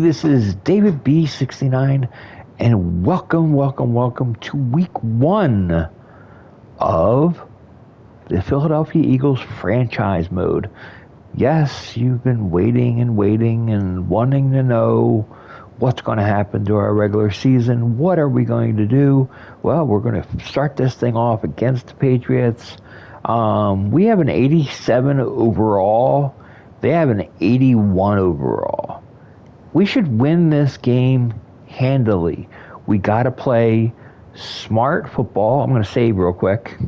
this is David B69, and welcome to week 1 of the Philadelphia Eagles franchise mode. Yes, you've been waiting and wanting to know what's going to happen to our regular season. What are we going to do? Well, we're going to start this thing off against the Patriots. We have an 87 overall. They have an 81 overall. We should win this game handily. We got to play smart football. I'm going to save real quick.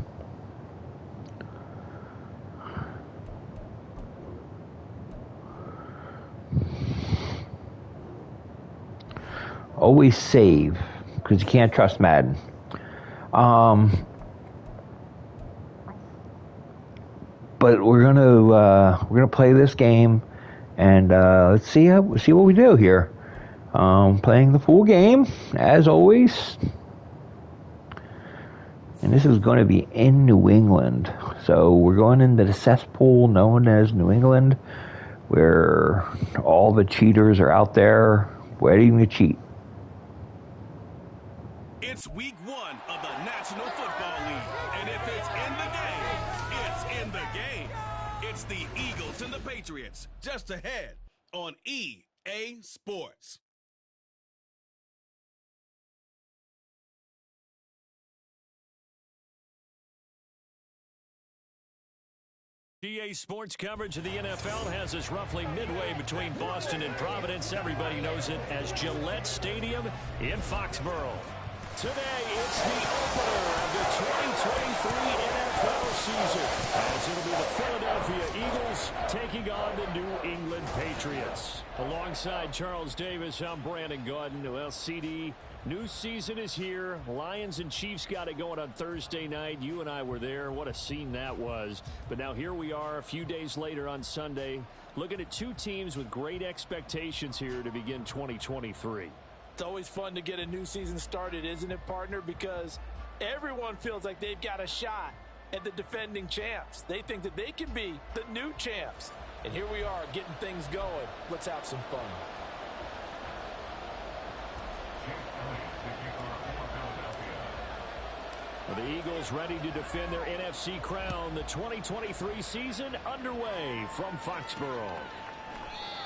Always save, because you can't trust Madden. But we're gonna play this game, and let's see what we do here. Playing the full game as always, and this is going to be in New England. So we're going into the cesspool known as New England, where all the cheaters are out there waiting to cheat. It's week 1 of the National Football League, and if it's in the game, it's in the game. It's the Eagles and the Patriots, just ahead on EA Sports. EA Sports coverage of the NFL has us roughly midway between Boston and Providence. Everybody knows it as Gillette Stadium in Foxborough. Today, it's the opener of the 2023 NFL season, as it'll be the Philadelphia Eagles taking on the New England Patriots. Alongside Charles Davis, I'm Brandon Gaudin. Well, CD, new season is here. Lions and Chiefs got it going on Thursday night. You and I were there. What a scene that was. But now here we are a few days later on Sunday, looking at two teams with great expectations here to begin 2023. It's always fun to get a new season started, isn't it, partner? Because everyone feels like they've got a shot at the defending champs. They think that they can be the new champs. And here we are getting things going. Let's have some fun. Well, the Eagles ready to defend their NFC crown. The 2023 season underway from Foxborough.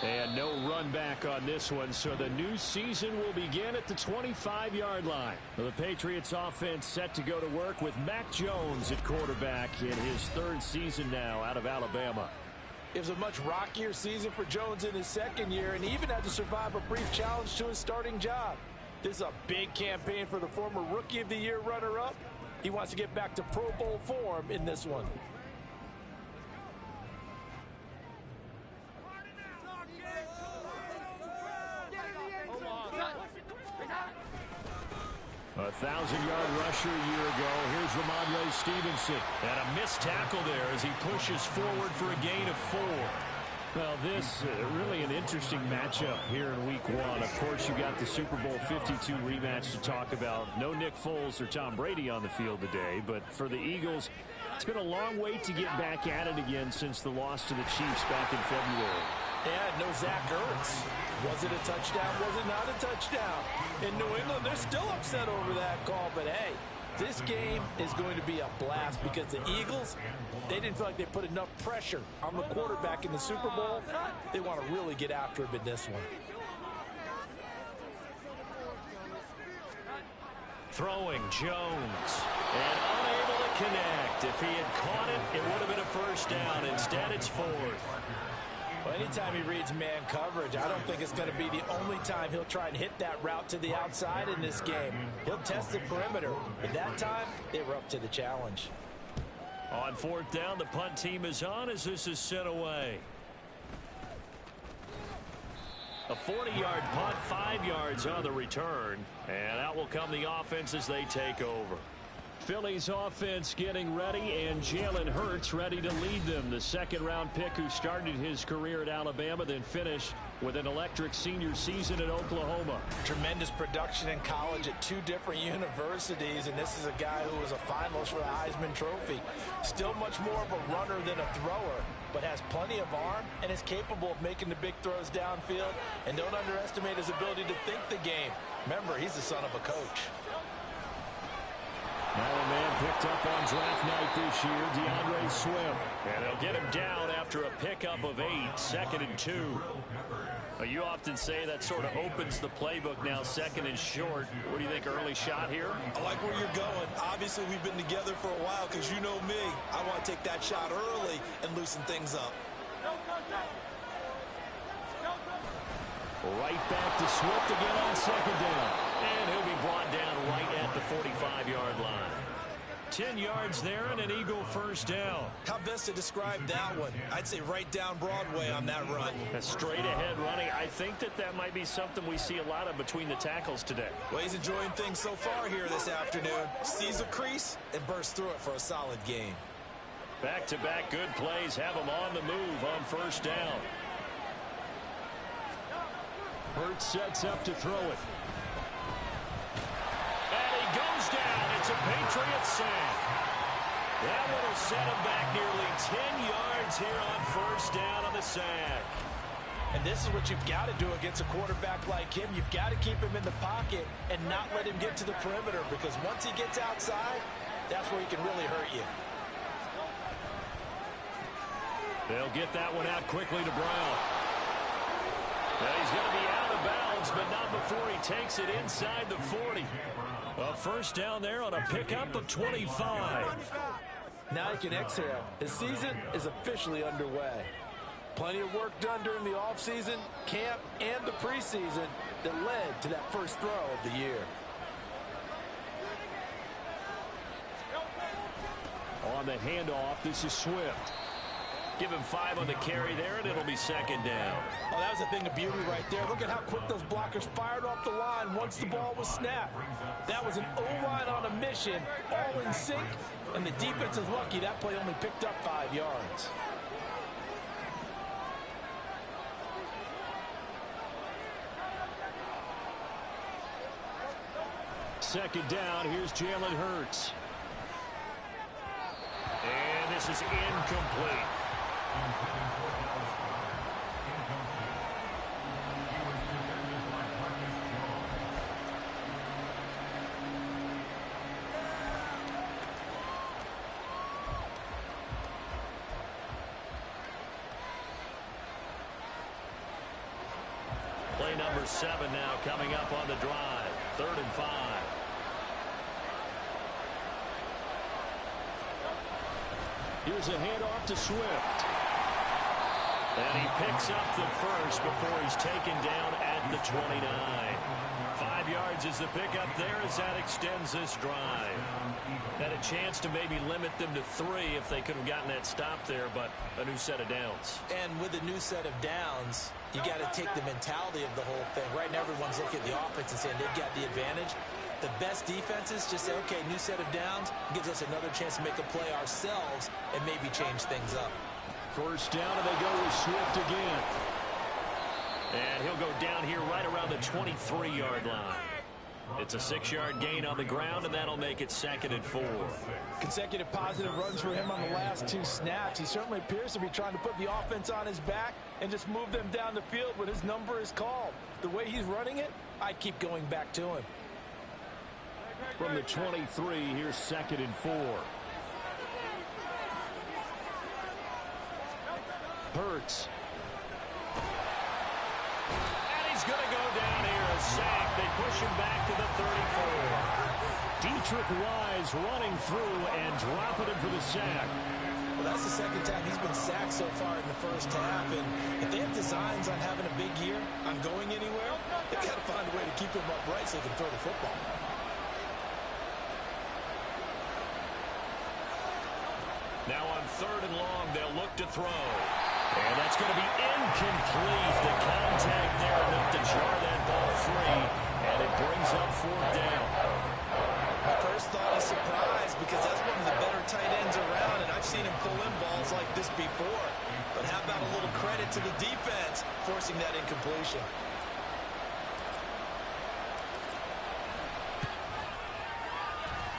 And no run back on this one, so the new season will begin at the 25-yard line. The Patriots offense set to go to work with Mac Jones at quarterback in his 3rd season now out of Alabama. It was a much rockier season for Jones in his 2nd year, and he even had to survive a brief challenge to his starting job. This is a big campaign for the former Rookie of the Year runner-up. He wants to get back to Pro Bowl form in this one. A 1,000-yard rusher a year ago. Here's Ramondre Stevenson. And a missed tackle there as he pushes forward for a gain of 4. Well, this really an interesting matchup here in week 1. Of course, you got the Super Bowl 52 rematch to talk about. No Nick Foles or Tom Brady on the field today. But for the Eagles, it's been a long wait to get back at it again since the loss to the Chiefs back in February. Yeah, no Zach Ertz. Was it a touchdown? Was it not a touchdown? In New England, they're still upset over that call. But, hey, this game is going to be a blast because the Eagles, they didn't feel like they put enough pressure on the quarterback in the Super Bowl. They want to really get after him in this one. Throwing Jones. And unable to connect. If he had caught it, it would have been a first down. Instead, it's 4th. Well, anytime he reads man coverage, I don't think it's going to be the only time he'll try and hit that route to the outside in this game. He'll test the perimeter. But that time, they were up to the challenge. On 4th down, the punt team is on as this is sent away. A 40-yard punt, 5 yards on the return. And out will come the offense as they take over. Philly's offense getting ready, and Jalen Hurts ready to lead them. The second-round pick who started his career at Alabama, then finished with an electric senior season at Oklahoma. Tremendous production in college at 2 different universities, and this is a guy who was a finalist for the Heisman Trophy. Still much more of a runner than a thrower, but has plenty of arm and is capable of making the big throws downfield. And don't underestimate his ability to think the game. Remember, he's the son of a coach. Now a man picked up on draft night this year, DeAndre Swift. And they'll get him down after a pickup of 8, 2nd and 2. You often say that sort of opens the playbook now, 2nd and short. What do you think, early shot here? I like where you're going. Obviously, we've been together for a while because you know me. I want to take that shot early and loosen things up. Right back to Swift again on 2nd down. And he'll be brought down right at the 45-yard line. 10 yards there and an Eagle first down. How best to describe that one? I'd say right down Broadway on that run. A straight-ahead running. I think that might be something we see a lot of between the tackles today. Well, he's enjoying things so far here this afternoon. Sees a crease and bursts through it for a solid gain. Back-to-back good plays have him on the move on first down. Hurts sets up to throw it. And he goes down. It's a Patriots sack. That one will set him back nearly 10 yards here on first down on the sack. And this is what you've got to do against a quarterback like him. You've got to keep him in the pocket and not let him get to the perimeter, because once he gets outside, that's where he can really hurt you. They'll get that one out quickly to Brown. Now he's going to be out of bounds, but not before he takes it inside the 40. A first down there on a pickup of 25. Now he can exhale. His season is officially underway. Plenty of work done during the offseason, camp, and the preseason that led to that first throw of the year. On the handoff, this is Swift. Give him 5 on the carry there, and it'll be 2nd down. Oh, that was a thing of beauty right there. Look at how quick those blockers fired off the line once the ball was snapped. That was an O-line on a mission, all in sync, and the defense is lucky that play only picked up 5 yards. Second down, here's Jalen Hurts. And this is incomplete. Play number 7 now coming up on the drive. 3rd and 5. Here's a handoff to Swift. And he picks up the first before he's taken down at the 29. 5 yards is the pickup there as that extends this drive. Had a chance to maybe limit them to 3 if they could have gotten that stop there, but a new set of downs. And with a new set of downs, you got to take the mentality of the whole thing. Right now, everyone's looking at the offense and saying they've got the advantage. The best defenses just say, okay, new set of downs gives us another chance to make a play ourselves and maybe change things up. First down, and they go with Swift again. And he'll go down here right around the 23-yard line. It's a 6-yard gain on the ground, and that'll make it 2nd and 4. Consecutive positive runs for him on the last 2 snaps. He certainly appears to be trying to put the offense on his back and just move them down the field when his number is called. The way he's running it, I keep going back to him. From the 23, here's 2nd and 4. Hurts. And he's going to go down here, a sack. They push him back to the 34. Dietrich Wise running through and dropping him for the sack. Well, that's the second time he's been sacked so far in the first half. And if they have designs on having a big year, on going anywhere, they've got to find a way to keep him upright so they can throw the football. Now on 3rd and long, they'll look to throw. And that's going to be incomplete. The contact there enough to jar that ball free. And it brings up 4th down. My first thought is surprise, moments like this before. But how about a little credit to the defense forcing that incompletion?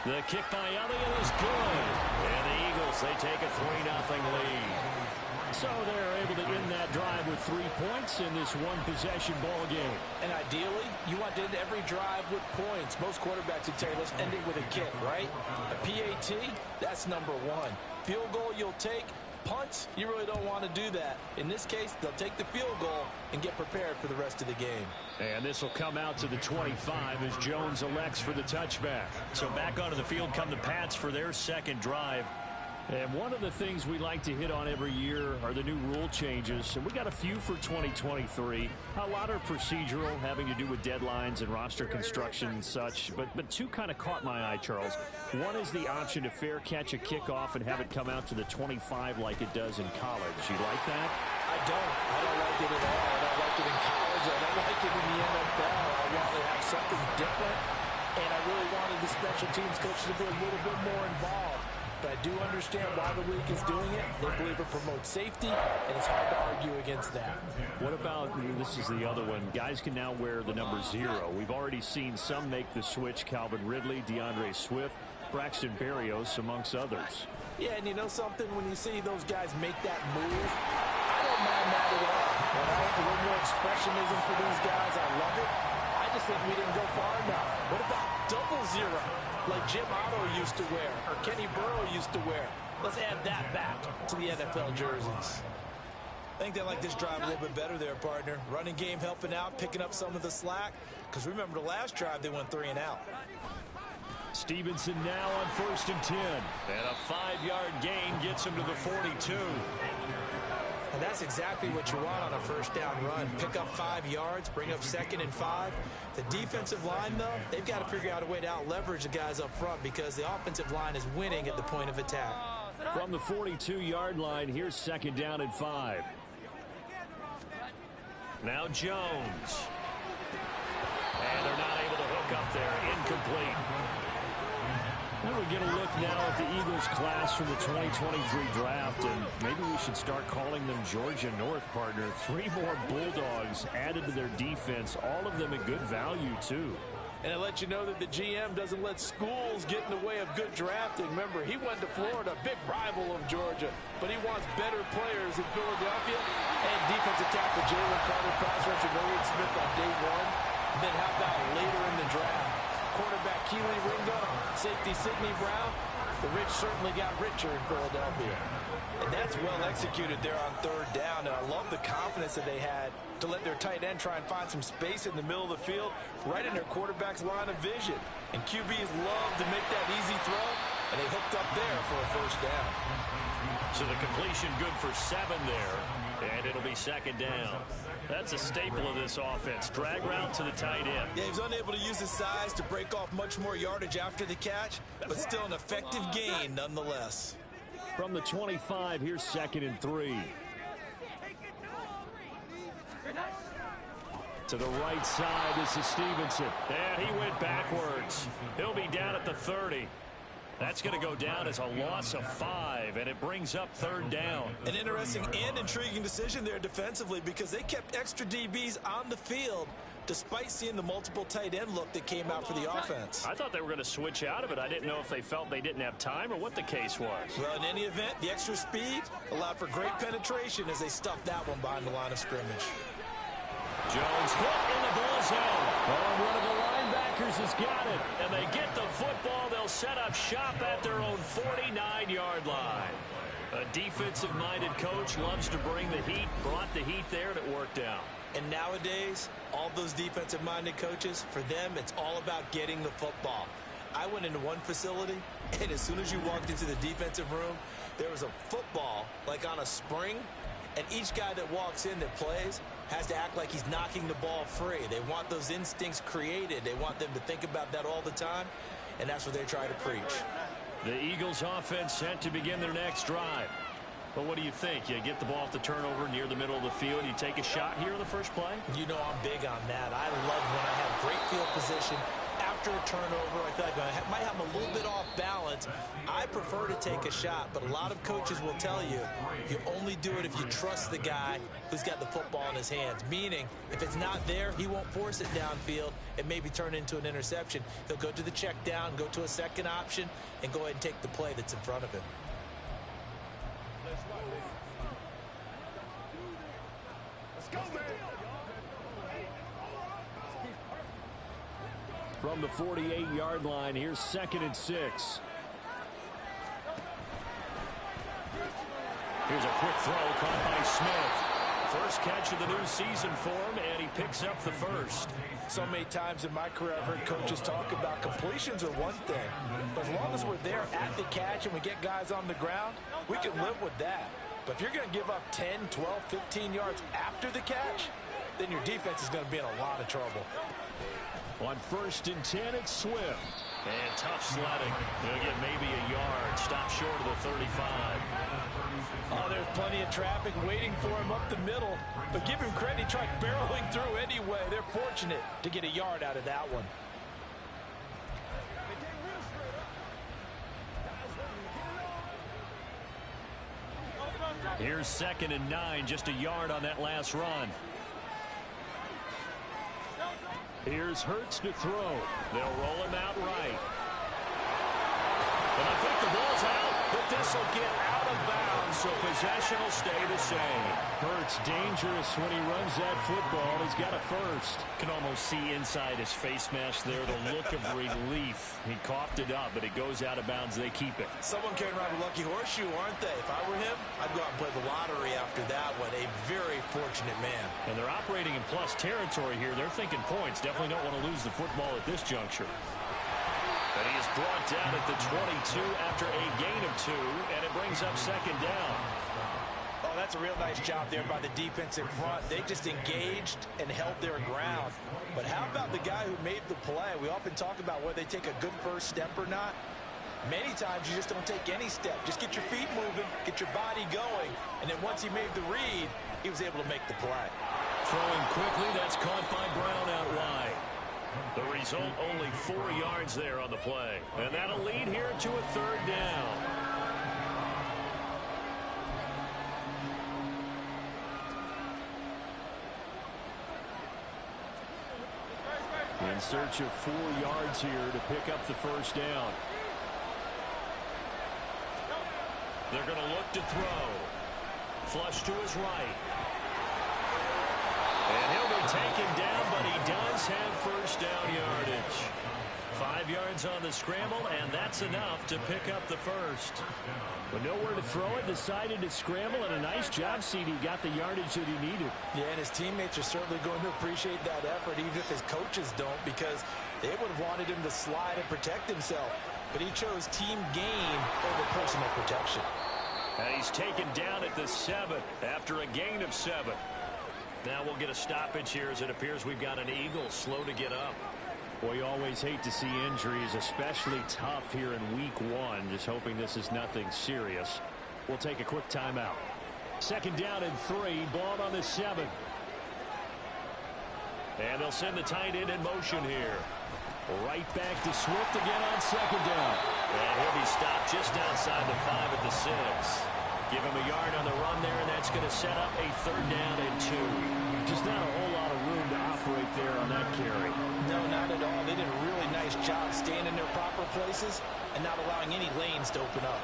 The kick by Elliott is good. And the Eagles, they take a 3-0 lead. So they're able to end that drive with 3 points in this one-possession ball game. And ideally, you want to end every drive with points. Most quarterbacks would tell you, let's end it with a kick, right? A PAT, that's number one. Field goal you'll take. Punts, you really don't want to do that. In this case, they'll take the field goal and get prepared for the rest of the game. And this will come out to the 25 as Jones elects for the touchback. So back onto the field come the Pats for their second drive. And one of the things we like to hit on every year are the new rule changes. And we got a few for 2023. A lot are procedural, having to do with deadlines and roster construction and such. But two kind of caught my eye, Charles. One is the option to fair catch a kickoff and have it come out to the 25 like it does in college. You like that? I don't like it at all. I don't like it in college. I don't like it in the NFL. I want to have something different. And I really wanted the special teams coaches to be a little bit more involved. But I do understand why the league is doing it. They believe it promotes safety, and it's hard to argue against that. What about, this is the other one, guys can now wear the number 0. We've already seen some make the switch, Calvin Ridley, DeAndre Swift, Braxton Berrios, amongst others. Yeah, and you know something? When you see those guys make that move, I don't mind that at all. When I have a little more expressionism for these guys, I love it. I just think we didn't go far enough. What about double 0? Like Jim Otto used to wear, or Kenny Burrow used to wear. Let's add that back to the NFL jerseys. I think they like this drive a little bit better there, partner. Running game helping out, picking up some of the slack. Because remember the last drive, they went 3 and out. Stevenson now on 1st and 10. And a 5-yard gain gets him to the 42. And that's exactly what you want on a first down run. Pick up 5 yards, bring up 2nd and 5. The defensive line, though, they've got to figure out a way to out-leverage the guys up front because the offensive line is winning at the point of attack. From the 42-yard line, here's 2nd down and 5. Now Jones. And they're not able to hook up there. Incomplete. Well, we get a look now at the Eagles class from the 2023 draft, and maybe we should start calling them Georgia North, partner. 3 more Bulldogs added to their defense, all of them at good value, too. And it lets you know that the GM doesn't let schools get in the way of good drafting. Remember, he went to Florida, big rival of Georgia, but he wants better players in Philadelphia. And defensive tackle Jalen Carter, pass rusher William Smith on day 1. And then how about later in the draft? Quarterback Keely Ringo, safety Sidney Brown. The rich certainly got richer in Philadelphia. And that's well executed there on 3rd down. And I love the confidence that they had to let their tight end try and find some space in the middle of the field, right in their quarterback's line of vision. And QBs love to make that easy throw, and they hooked up there for a 1st down. So the completion good for 7 there, and it'll be 2nd down. That's a staple of this offense. Drag route to the tight end. Yeah, he was unable to use his size to break off much more yardage after the catch, but still an effective gain nonetheless. From the 25, here's 2nd and 3. To the right side, this is Stevenson. And he went backwards. He'll be down at the 30. That's going to go down as a loss of 5, and it brings up 3rd down. An interesting and intriguing decision there defensively because they kept extra DBs on the field despite seeing the multiple tight end look that came out for the offense. I thought they were going to switch out of it. I didn't know if they felt they didn't have time or what the case was. Well, in any event, the extra speed allowed for great penetration as they stuffed that one behind the line of scrimmage. Jones hit in the ball zone. Oh, one of the linebackers has got it. And they get the football. They'll set up shop at their own 49-yard line. A defensive-minded coach loves to bring the heat. Brought the heat there, and it worked out. And nowadays, all those defensive-minded coaches, for them, it's all about getting the football. I went into one facility, and as soon as you walked into the defensive room, there was a football, like on a spring, and each guy that walks in that plays has to act like he's knocking the ball free. They want those instincts created. They want them to think about that all the time, and that's what they try to preach. The Eagles offense set to begin their next drive. But what do you think? You get the ball off the turnover near the middle of the field. You take a shot here in the first play? You know I'm big on that. I love when I have great field position after after a turnover, I feel like I might have a little bit off balance. I prefer to take a shot, but a lot of coaches will tell you, you only do it if you trust the guy who's got the football in his hands. Meaning, if it's not there, he won't force it downfield and maybe turn into an interception. He'll go to the check down, go to a second option, and go ahead and take the play that's in front of him. From the 48-yard line, here's 2nd and 6. Here's a quick throw caught by Smith. First catch of the new season for him, and he picks up the first. So many times in my career, I've heard coaches talk about completions are one thing. But as long as we're there at the catch and we get guys on the ground, we can live with that. But if you're going to give up 10, 12, 15 yards after the catch, then your defense is going to be in a lot of trouble. On 1st and 10, it's Swift. And tough sledding. He'll get maybe a yard. Stop short of the 35. Oh, there's plenty of traffic waiting for him up the middle. But give him credit, he tried barreling through anyway. They're fortunate to get a yard out of that one. Here's 2nd and 9, just a yard on that last run. Here's Hurts to throw. They'll roll him out right. And I think the ball's out, but this will get out of bounds, so possession will stay the same. Hurts dangerous when he runs that football. He's got a first. Can almost see inside his face mask there the look of relief. He coughed it up, but it goes out of bounds. They keep it. Someone came around a lucky horseshoe, aren't they? If I were him, I'd go out and play the lottery after that one. A very fortunate man. And they're operating in plus territory here. They're thinking points. Definitely don't want to lose the football at this juncture. And he is brought down at the 22 after a gain of 2, and it brings up 2nd down. Oh, that's a real nice job there by the defense in front. They just engaged and held their ground. But how about the guy who made the play? We often talk about whether they take a good first step or not. Many times you just don't take any step. Just get your feet moving, get your body going, and then once he made the read, he was able to make the play. Throwing quickly, that's caught by Brown out wide. The result, only 4 yards there on the play. And that'll lead here to a 3rd down. In search of 4 yards here to pick up the 1st down. They're going to look to throw. Flush to his right. And he'll be taken down, but he does have 1st down yardage. 5 yards on the scramble, and that's enough to pick up the first. But nowhere to throw it, decided to scramble, and a nice job, CD. Got the yardage that he needed. Yeah, and his teammates are certainly going to appreciate that effort, even if his coaches don't, because they would have wanted him to slide and protect himself. But he chose team gain over personal protection. And he's taken down at the 7 after a gain of 7. Now we'll get a stoppage here as it appears we've got an Eagle slow to get up. Well, you always hate to see injuries, especially tough here in week 1. Just hoping this is nothing serious. We'll take a quick timeout. 2nd down and 3, ball on the 7. And they'll send the tight end in motion here. Right back to Swift again on 2nd down. And he'll be stopped just outside the 5 at the 6. Give him a yard on the run there, and that's going to set up a 3rd down and 2. Just not a whole lot of room to operate there on that carry. No, not at all. They did a really nice job staying in their proper places and not allowing any lanes to open up.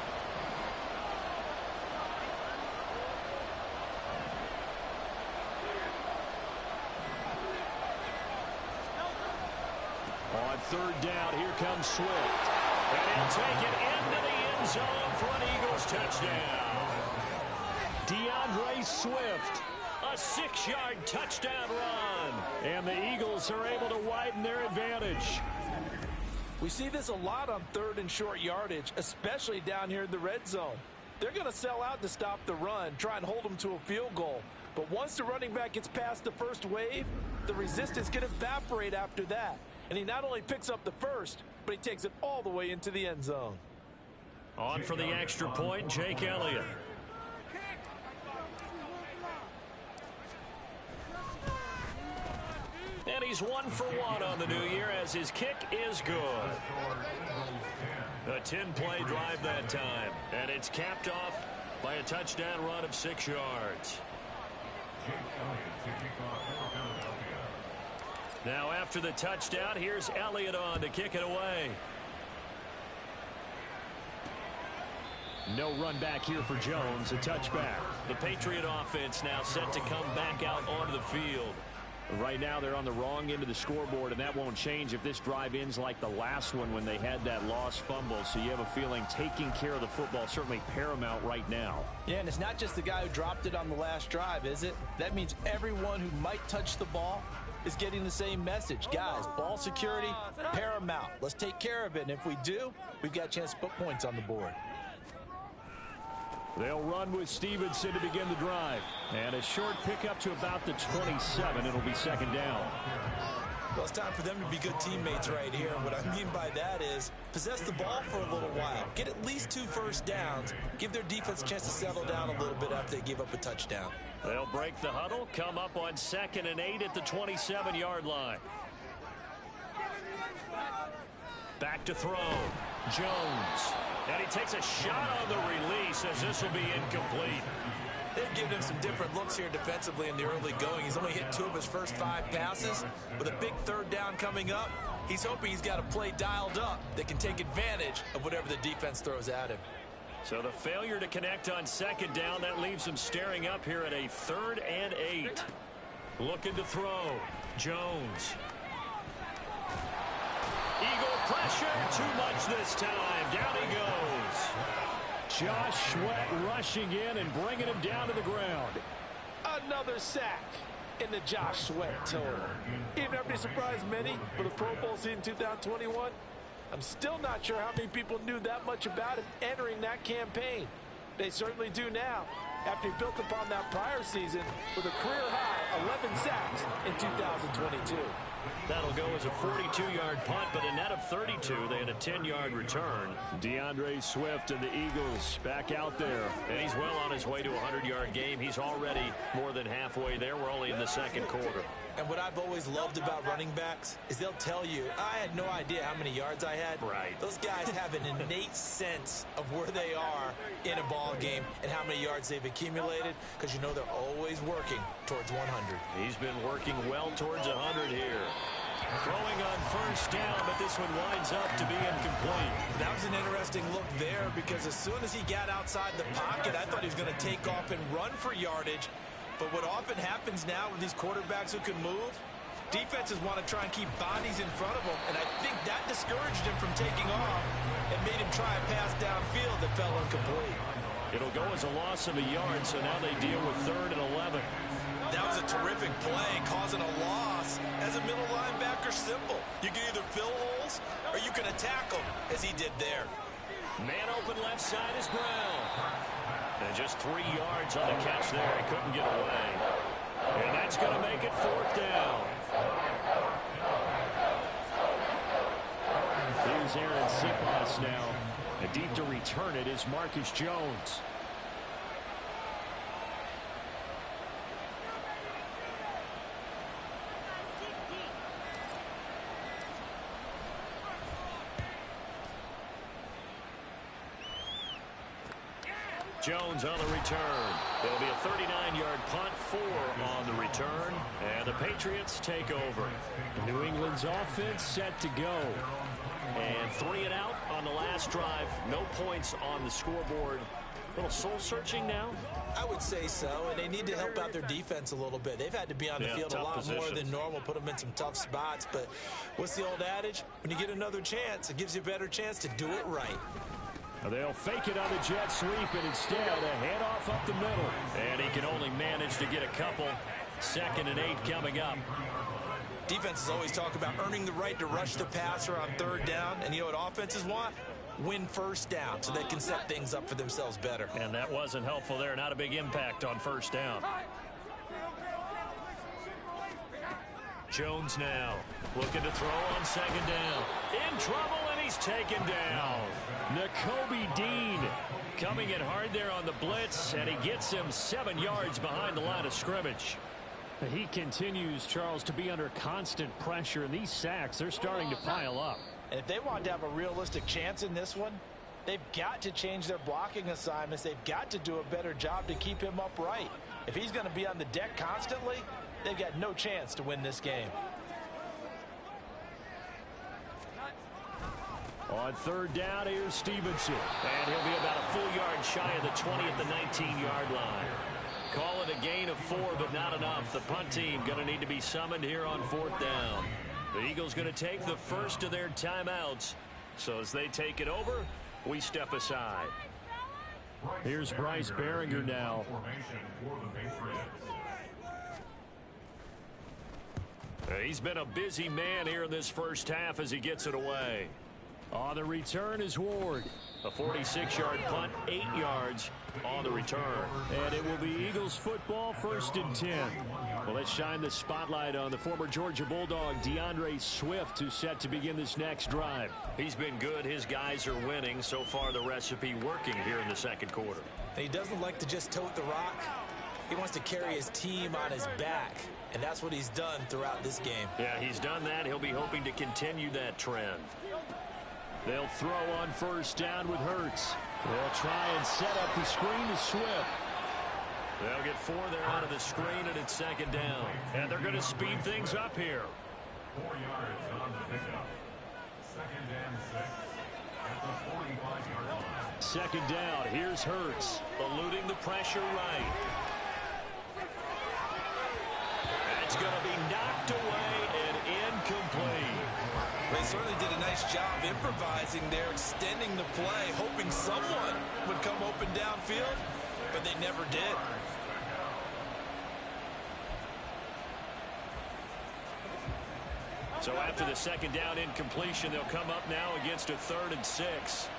On 3rd down, here comes Swift. And he'll take it into the end zone for an Eagles touchdown. DeAndre Swift, a 6-yard touchdown run. And the Eagles are able to widen their advantage. We see this a lot on 3rd and short yardage, especially down here in the red zone. They're going to sell out to stop the run, try and hold them to a field goal. But once the running back gets past the first wave, the resistance can evaporate after that. And he not only picks up the first, but he takes it all the way into the end zone. On for the extra point, Jake Elliott. And he's 1 for 1 on the new year as his kick is good. A 10-play drive that time. And it's capped off by a touchdown run of 6 yards. Now after the touchdown, here's Elliott on to kick it away. No run back here for Jones, a touchback. The Patriot offense now set to come back out onto the field. Right now they're on the wrong end of the scoreboard, and that won't change if this drive ends like the last one when they had that lost fumble. So you have a feeling taking care of the football is certainly paramount right now. Yeah, and it's not just the guy who dropped it on the last drive, is it? That means everyone who might touch the ball is getting the same message. Guys, ball security, paramount. Let's take care of it, and if we do, we've got a chance to put points on the board. They'll run with Stevenson to begin the drive. And a short pickup to about the 27. It'll be second down. Well, it's time for them to be good teammates right here. And what I mean by that is possess the ball for a little while. Get at least 2 first downs. Give their defense a chance to settle down a little bit after they give up a touchdown. They'll break the huddle, come up on 2nd and 8 at the 27-yard line. Back to throw. Jones. And he takes a shot on the release as this will be incomplete. They've given him some different looks here defensively in the early going. He's only hit 2 of his first 5 passes. With a big 3rd down coming up, he's hoping he's got a play dialed up that can take advantage of whatever the defense throws at him. So the failure to connect on 2nd down, that leaves him staring up here at a 3rd and 8. Looking to throw. Jones. Eagle pressure, too much this time. Down he goes. Josh Sweat rushing in and bringing him down to the ground. Another sack in the Josh Sweat total. Even after he surprised many for the Pro Bowl season 2021, I'm still not sure how many people knew that much about him entering that campaign. They certainly do now, after he built upon that prior season with a career-high 11 sacks in 2022. That'll go as a 42-yard punt, but a net of 32. They had a 10-yard return. DeAndre Swift and the Eagles back out there. And he's well on his way to a 100-yard game. He's already more than halfway there. We're only in the 2nd quarter. And what I've always loved about running backs is they'll tell you, I had no idea how many yards I had. Right. Those guys have an innate sense of where they are in a ball game and how many yards they've accumulated, because you know they're always working towards 100. He's been working well towards 100 here. Throwing on 1st down, but this one winds up to be incomplete. That was an interesting look there, because as soon as he got outside the pocket, I thought he was going to take off and run for yardage. But what often happens now with these quarterbacks who can move, defenses want to try and keep bodies in front of them, and I think that discouraged him from taking off and made him try a pass downfield that fell incomplete. It'll go as a loss of a yard, so now they deal with 3rd and 11. That was a terrific play, causing a loss. As a middle linebacker, simple. You can either fill holes or you can attack them, as he did there. Man open left side is Brown. And just 3 yards on the catch there. He couldn't get away. And that's going to make it 4th down. Here's Aaron Sipas now. And deep to return it is Marcus Jones. Jones on the return. It'll be a 39-yard punt, 4 on the return, and the Patriots take over. New England's offense set to go. And 3 and out on the last drive. No points on the scoreboard. A little soul-searching now? I would say so, and they need to help out their defense a little bit. They've had to be on the field a lot more than normal, put them in some tough spots. But what's the old adage? When you get another chance, it gives you a better chance to do it right. They'll fake it on the jet sweep, and instead a handoff up the middle. And he can only manage to get a couple. 2nd and 8 coming up. Defenses always talk about earning the right to rush the passer on 3rd down. And you know what offenses want? Win 1st down so they can set things up for themselves better. And that wasn't helpful there. Not a big impact on 1st down. Jones now looking to throw on 2nd down. In trouble, and he's taken down. Nakobe Dean coming in hard there on the blitz, and he gets him 7 yards behind the line of scrimmage. He continues, Charles, to be under constant pressure, and these sacks, they're starting to pile up. And if they want to have a realistic chance in this one, they've got to change their blocking assignments. They've got to do a better job to keep him upright. If he's going to be on the deck constantly, they've got no chance to win this game. On third down, here's Stevenson. And he'll be about a full yard shy of the 20 at the 19-yard line. Call it a gain of 4, but not enough. The punt team going to need to be summoned here on fourth down. The Eagles going to take the first of their timeouts. So as they take it over, we step aside. Here's Bryce Behringer now. He's been a busy man here in this first half as he gets it away. On the return is Ward. A 46-yard punt, 8 yards on the return. And it will be Eagles football, 1st and 10. Well, let's shine the spotlight on the former Georgia Bulldog, DeAndre Swift, who's set to begin this next drive. He's been good. His guys are winning. So far, the recipe working here in the second quarter. And he doesn't like to just tote the rock. He wants to carry his team on his back. And that's what he's done throughout this game. Yeah, he's done that. He'll be hoping to continue that trend. They'll throw on first down with Hurts. They'll try and set up the screen to Swift. They'll get 4 there out of the screen, and it's second down. And they're going to speed things up here. 4 yards on the pickup. 2nd and 6 at the 45-yard line. Second down. Here's Hurts, eluding the pressure right. That's going to be knocked away and incomplete. They certainly did a nice job improvising there, extending the play, hoping someone would come open downfield, but they never did. So after the second down incompletion, they'll come up now against a 3rd and 6.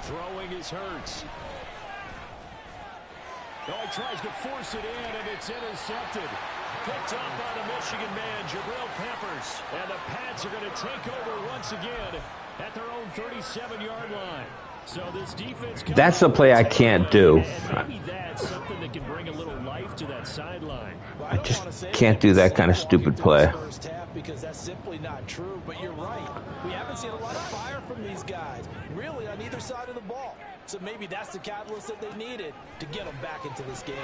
Throwing is Hurts. Oh, he tries to force it in, and it's intercepted. Picked up by the Michigan man, Jabril Peppers. And the Pats are going to take over once again at their own 37-yard line. So this defense... That's a play I can't do. Maybe that's something that can bring a little life to that sideline. I just can't do that kind of stupid play. Because that's simply not true, but you're right. We haven't seen a lot of fire from these guys, really, on either side of the ball. So maybe that's the catalyst that they needed to get them back into this game.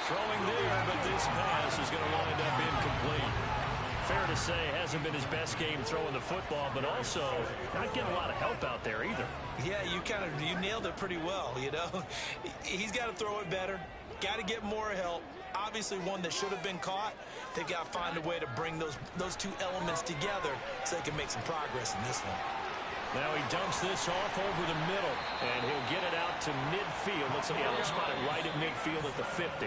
Throwing there, but this pass is going to wind up incomplete. Fair to say, hasn't been his best game throwing the football, but also not getting a lot of help out there either. Yeah, you nailed it pretty well, you know. He's got to throw it better, got to get more help. Obviously one that should have been caught. They got to find a way to bring those two elements together so they can make some progress in this one. Now he dumps this off over the middle, and he'll get it out to midfield. Looks like they'll spot it right at midfield at the 50.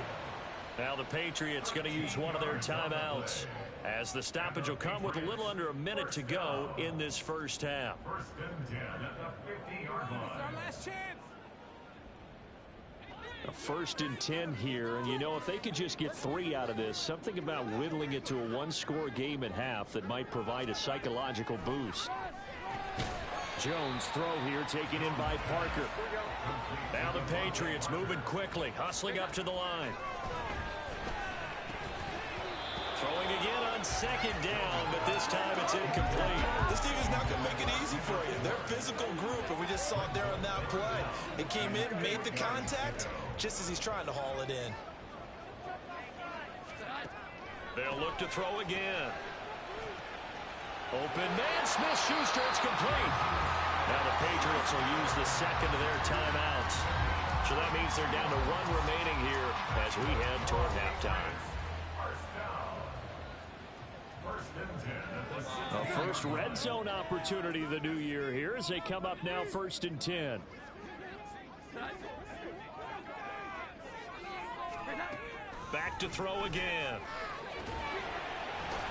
Now the Patriots going to use one of their timeouts, as the stoppage will come with a little under a minute to go in this first half. 1st and 10 at the 50-yard line. Our last chance. A 1st and 10 here, and you know, if they could just get 3 out of this, something about whittling it to a 1-score game at half that might provide a psychological boost. Jones throw here, taken in by Parker. Now the Patriots moving quickly, hustling up to the line. Throwing again on second down, but this time it's incomplete. This team is not going to make it easy for you. They're a physical group, and we just saw it there on that play. It came in, made the contact, just as he's trying to haul it in. They'll look to throw again. Open man, Smith-Schuster, it's complete. Now the Patriots will use the second of their timeouts. So that means they're down to 1 remaining here as we head toward halftime. A first red zone opportunity of the new year here as they come up now 1st and 10. Back to throw again.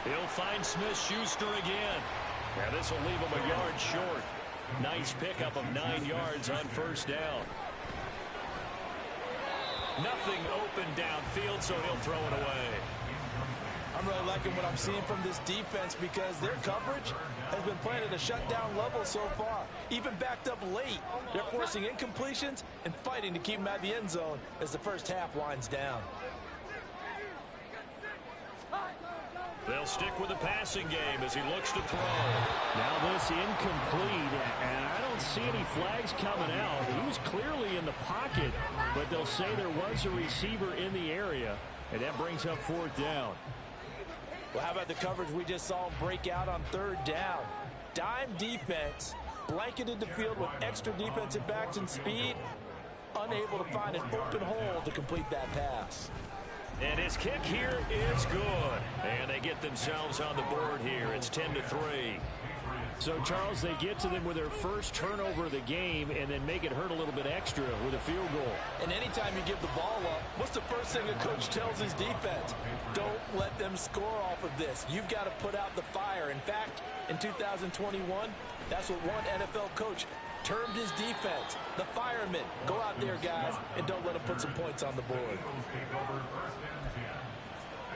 He'll find Smith-Schuster again. Now this will leave him a yard short. Nice pickup of 9 yards on first down. Nothing open downfield, so he'll throw it away. I'm really liking what I'm seeing from this defense because their coverage has been playing at a shutdown level so far. Even backed up late, they're forcing incompletions and fighting to keep them out of the end zone as the first half winds down. They'll stick with the passing game as he looks to throw. Now this incomplete, and I don't see any flags coming out. He was clearly in the pocket, but they'll say there was a receiver in the area, and that brings up fourth down. Well, how about the coverage we just saw break out on third down? Dime defense, blanketed the field with extra defensive backs and speed, unable to find an open hole to complete that pass. And his kick here is good. And they get themselves on the board here. It's 10-3. So, Charles, they get to them with their first turnover of the game and then make it hurt a little bit extra with a field goal. And anytime you give the ball up, what's the first thing a coach tells his defense? Don't let them score off of this. You've got to put out the fire. In fact, in 2021, that's what one NFL coach termed his defense, the firemen. Go out there, guys, and don't let them put some points on the board. Eagles take over first and 10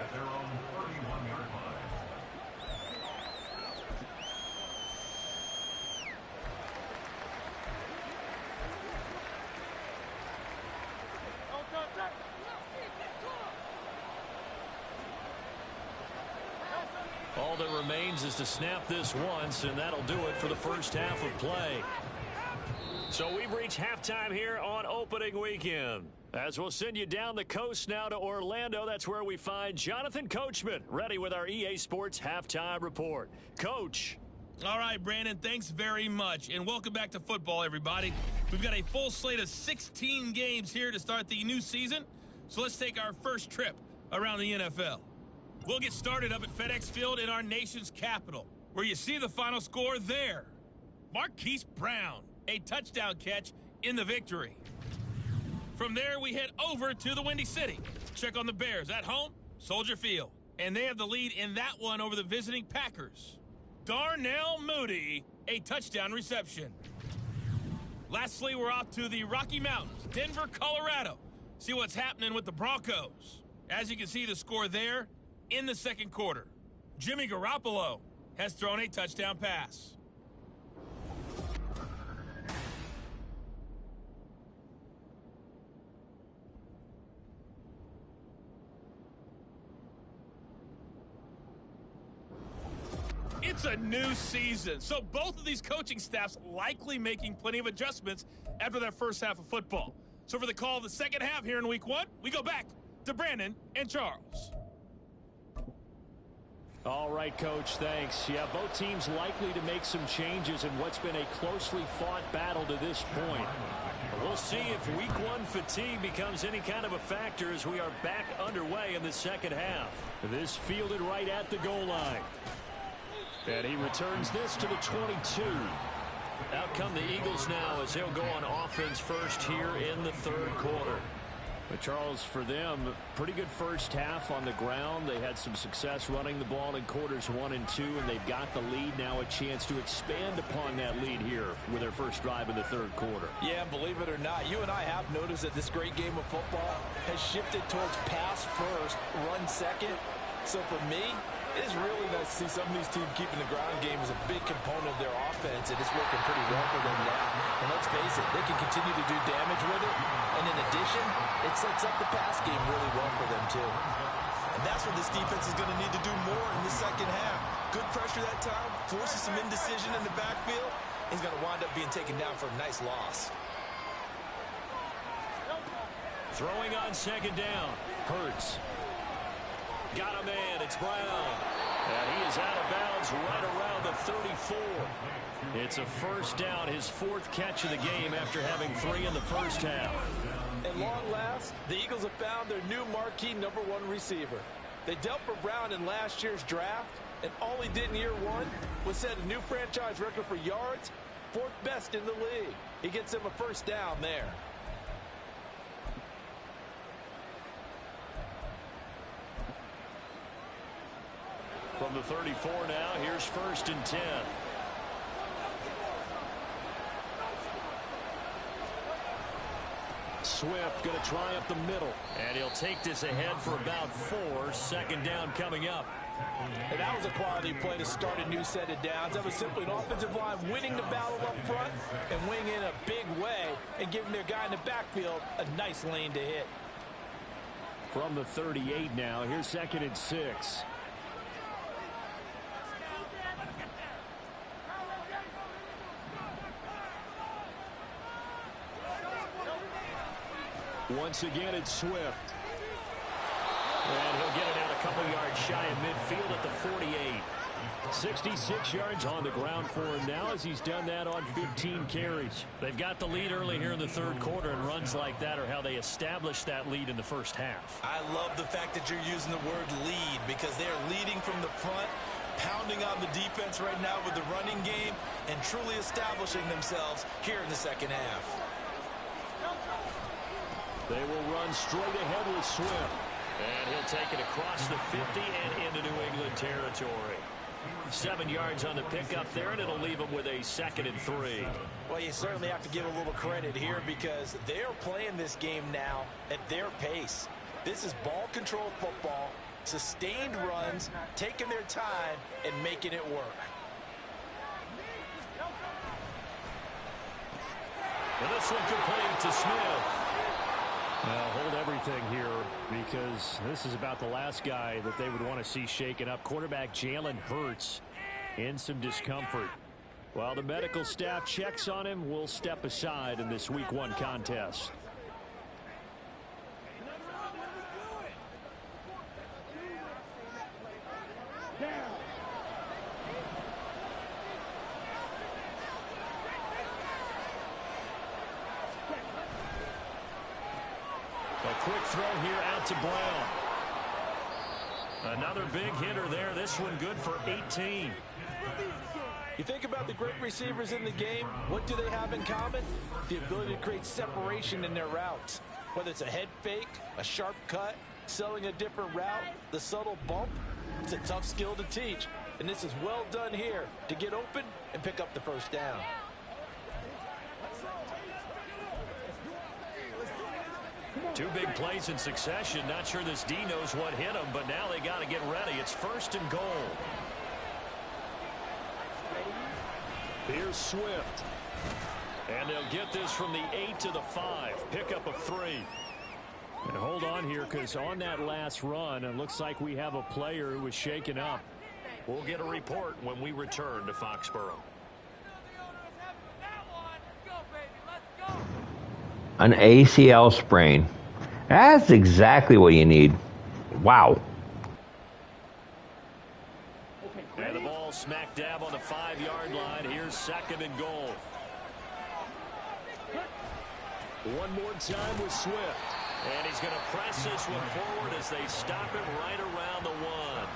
at their own 31-yard line. All that remains is to snap this once, and that'll do it for the first half of play. So we've reached halftime here on opening weekend. As we'll send you down the coast now to Orlando, that's where we find Jonathan Coachman, ready with our EA Sports Halftime Report. Coach. All right, Brandon, thanks very much. And welcome back to football, everybody. We've got a full slate of 16 games here to start the new season. So let's take our first trip around the NFL. We'll get started up at FedEx Field in our nation's capital, where you see the final score there. Marquise Brown, a touchdown catch in the victory. From there, we head over to the Windy City. Check on the Bears at home, Soldier Field. And they have the lead in that one over the visiting Packers. Darnell Mooney, a touchdown reception. Lastly, we're off to the Rocky Mountains, Denver, Colorado. See what's happening with the Broncos. As you can see, the score there in the second quarter. Jimmy Garoppolo has thrown a touchdown pass. It's a new season, so both of these coaching staffs likely making plenty of adjustments after that first half of football. So for the call of the second half here in week one, we go back to Brandon and Charles. All right, Coach, thanks. Yeah, both teams likely to make some changes in what's been a closely fought battle to this point. We'll see if week one fatigue becomes any kind of a factor as we are back underway in the second half. This fielded right at the goal line. And he returns this to the 22. Out come the Eagles now as they'll go on offense first here in the third quarter. But Charles, for them, pretty good first half on the ground. They had some success running the ball in quarters 1 and 2, and they've got the lead now, a chance to expand upon that lead here with their first drive in the third quarter. Yeah, believe it or not, you and I have noticed that this great game of football has shifted towards pass first, run second. So for me, it is really nice to see some of these teams keeping the ground game as a big component of their offense, and it's working pretty well for them now. And let's face it, they can continue to do damage with it, and in addition, it sets up the pass game really well for them too. And that's what this defense is going to need to do more in the second half. Good pressure that time, forces some indecision in the backfield. He's going to wind up being taken down for a nice loss. Throwing on second down, Hurts. Got a man, it's Brown. And he is out of bounds right around the 34. It's a first down, his fourth catch of the game after having 3 in the first half. At long last, the Eagles have found their new marquee number 1 receiver. They dealt for Brown in last year's draft, and all he did in year 1 was set a new franchise record for yards, 4th best in the league. He gets him a first down there. From the 34 now, here's first and 10. Swift going to try up the middle. And he'll take this ahead for about 4. Second down coming up. And that was a quality play to start a new set of downs. That was simply an offensive line winning the battle up front and winning in a big way and giving their guy in the backfield a nice lane to hit. From the 38 now, here's 2nd and 6. Once again, it's Swift. And he'll get it out a couple yards shy of midfield at the 48. 66 yards on the ground for him now as he's done that on 15 carries. They've got the lead early here in the third quarter, and runs like that are how they establish that lead in the first half. I love the fact that you're using the word lead because they are leading from the front, pounding on the defense right now with the running game, and truly establishing themselves here in the second half. They will run straight ahead with Swift. And he'll take it across the 50 and into New England territory. 7 yards on the pickup there, and it'll leave them with a 2nd and 3. Well, you certainly have to give a little credit here because they're playing this game now at their pace. This is ball control football, sustained runs, taking their time, and making it work. And this one complete to Smith. Now, hold everything here because this is about the last guy that they would want to see shaken up. Quarterback Jalen Hurts in some discomfort. While the medical staff checks on him, we'll step aside in this Week 1 contest. Quick throw here out to Brown. Another big hitter there. This one good for 18. You think about the great receivers in the game, what do they have in common? The ability to create separation in their routes. Whether it's a head fake, a sharp cut, selling a different route, the subtle bump, it's a tough skill to teach. And this is well done here to get open and pick up the first down. Two big plays in succession. Not sure this D knows what hit him, but now they got to get ready. It's 1st and goal. Here's Swift. And they'll get this from the 8 to the 5. Pickup of 3. And hold on here because on that last run, it looks like we have a player who was shaken up. We'll get a report when we return to Foxborough. An ACL sprain. That's exactly what you need. Wow. And the ball smack dab on the 5-yard line. Here's 2nd and goal. One more time with Swift. And he's going to press this one forward as they stop him right around the 1.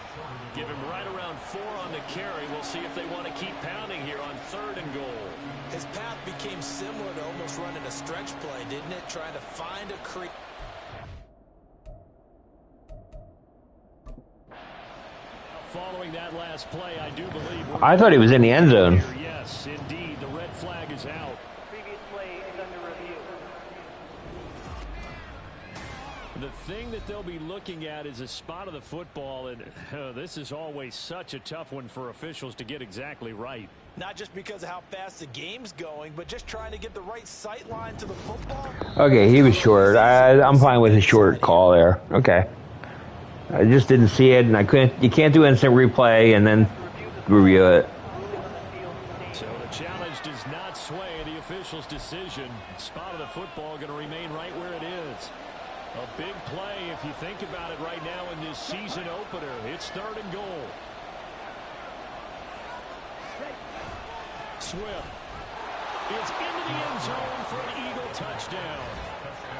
Give him right around 4 on the carry. We'll see if they want to keep pounding here on 3rd and goal. His path became similar to almost running a stretch play, didn't it? Trying to find a crease. Following that last play, I do believe... I thought he was in the end zone. Yes, indeed. The red flag is out. Previous play is under review. The thing that they'll be looking at is a spot of the football, and this is always such a tough one for officials to get exactly right. Not just because of how fast the game's going, but just trying to get the right sight line to the football. Okay, he was short. I'm fine with a short call there. Okay. I just didn't see it, and I couldn't. You can't do instant replay and then review it. So the challenge does not sway the official's decision. Spot of the football going to remain right where it is. A big play if you think about it right now in this season opener. It's 3rd and goal. Swift is into the end zone for an Eagle touchdown.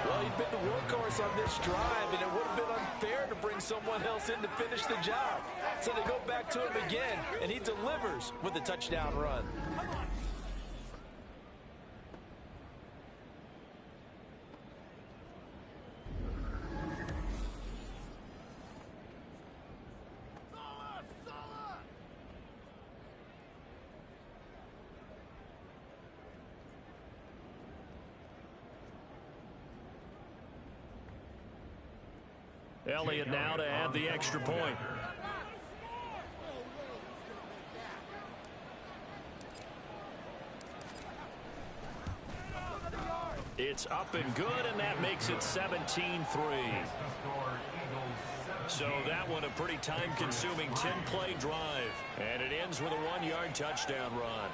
Well, he'd been the workhorse on this drive, and it would have been unfair to bring someone else in to finish the job. So they go back to him again, and he delivers with a touchdown run. Elliott now to add the extra point. It's up and good, and that makes it 17-3. So that one a pretty time-consuming 10-play drive. And it ends with a 1-yard touchdown run.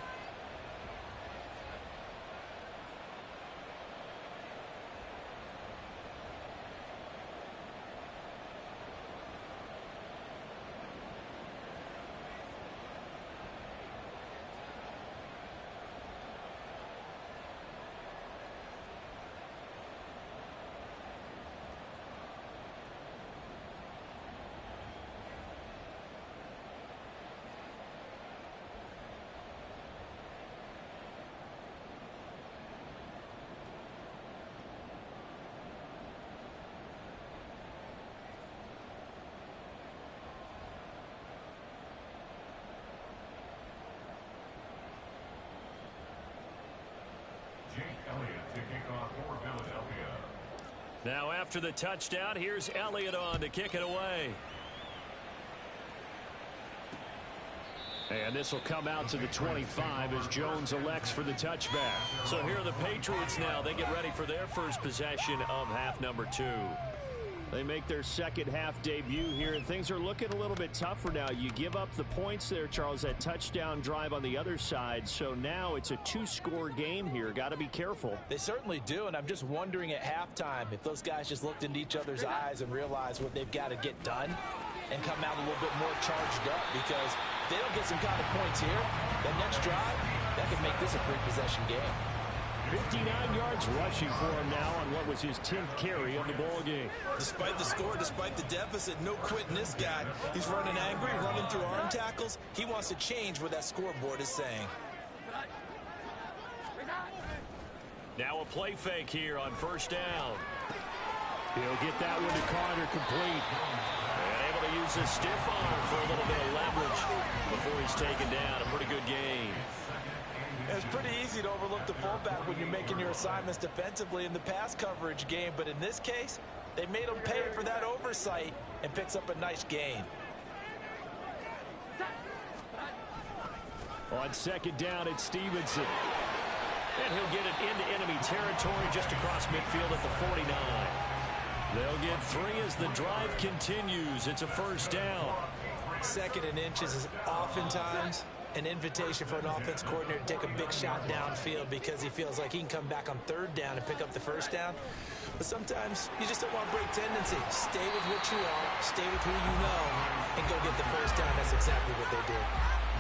Now after the touchdown, here's Elliott on to kick it away. And this will come out to the 25 as Jones elects for the touchback. So here are the Patriots now. They get ready for their first possession of half number 2. They make their second half debut here, and things are looking a little bit tougher now. You give up the points there, Charles, that touchdown drive on the other side. So now it's a 2-score game here. Got to be careful. They certainly do, and I'm just wondering at halftime if those guys just looked into each other's eyes and realized what they've got to get done and come out a little bit more charged up, because if they don't get some kind of points here, that next drive, that could make this a 3-possession game. 59 yards rushing for him now on what was his 10th carry of the ball game. Despite the score, despite the deficit, no quitting this guy. He's running angry, running through arm tackles. He wants to change what that scoreboard is saying. Now a play fake here on first down. He'll get that one to Carter, complete. And able to use his stiff arm for a little bit of leverage before he's taken down. A pretty good game. It's pretty easy to overlook the fullback when you're making your assignments defensively in the pass coverage game, but in this case, they made him pay for that oversight and picks up a nice gain. On second down, it's Stevenson. And he'll get it into enemy territory just across midfield at the 49. They'll get 3 as the drive continues. It's a first down. 2nd and inches is oftentimes an invitation for an offense coordinator to take a big shot downfield because he feels like he can come back on 3rd down and pick up the first down. But sometimes you just don't want to break tendency. Stay with what you are, stay with who you know, and go get the first down. That's exactly what they did.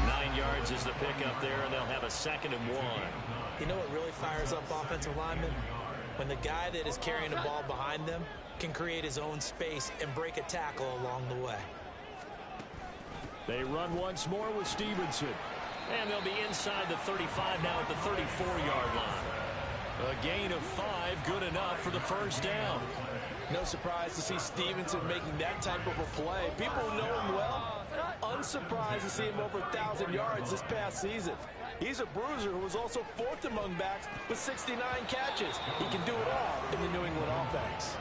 9 yards is the pickup there, and they'll have a 2nd and 1. You know what really fires up offensive linemen? When the guy that is carrying the ball behind them can create his own space and break a tackle along the way. They run once more with Stevenson. And they'll be inside the 35 now at the 34-yard line. A gain of 5, good enough for the first down. No surprise to see Stevenson making that type of a play. People who know him well, unsurprised to see him over 1,000 yards this past season. He's a bruiser who was also 4th among backs with 69 catches. He can do it all in the New England offense.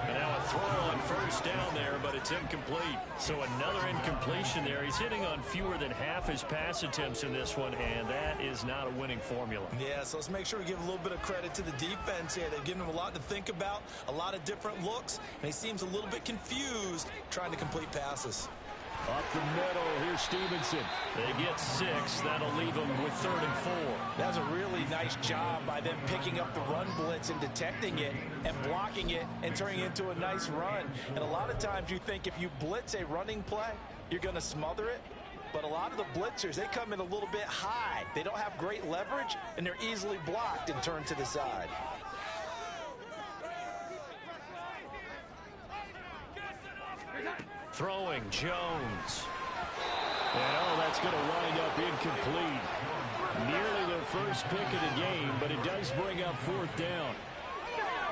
And now a throw on first down there, but it's incomplete. So another incompletion there. He's hitting on fewer than half his pass attempts in this one, and that is not a winning formula. Yeah, so let's make sure we give a little bit of credit to the defense here. They've given him a lot to think about, a lot of different looks, and he seems a little bit confused trying to complete passes. Up the middle, here's Stevenson. They get 6. That'll leave them with 3rd and 4. That's a really nice job by them picking up the run blitz and detecting it and blocking it and turning it into a nice run. And a lot of times you think if you blitz a running play, you're going to smother it. But a lot of the blitzers, they come in a little bit high. They don't have great leverage, and they're easily blocked and turned to the side. Throwing Jones. And that's going to wind up incomplete. Nearly their first pick of the game, but it does bring up 4th down.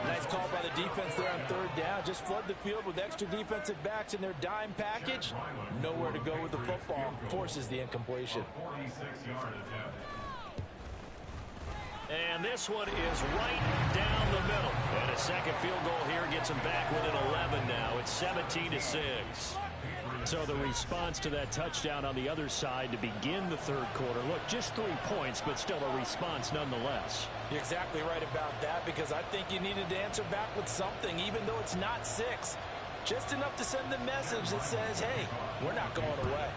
Nice call by the defense there on 3rd down. Just flood the field with extra defensive backs in their dime package. Nowhere to go with the football. Forces the incompletion. 46-yard attempt. And this one is right down the middle. And a second field goal here gets them back within 11 now. It's 17-6. So the response to that touchdown on the other side to begin the third quarter. Look, just 3 points, but still a response nonetheless. You're exactly right about that, because I think you needed to answer back with something, even though it's not 6. Just enough to send the message that says, hey, we're not going away.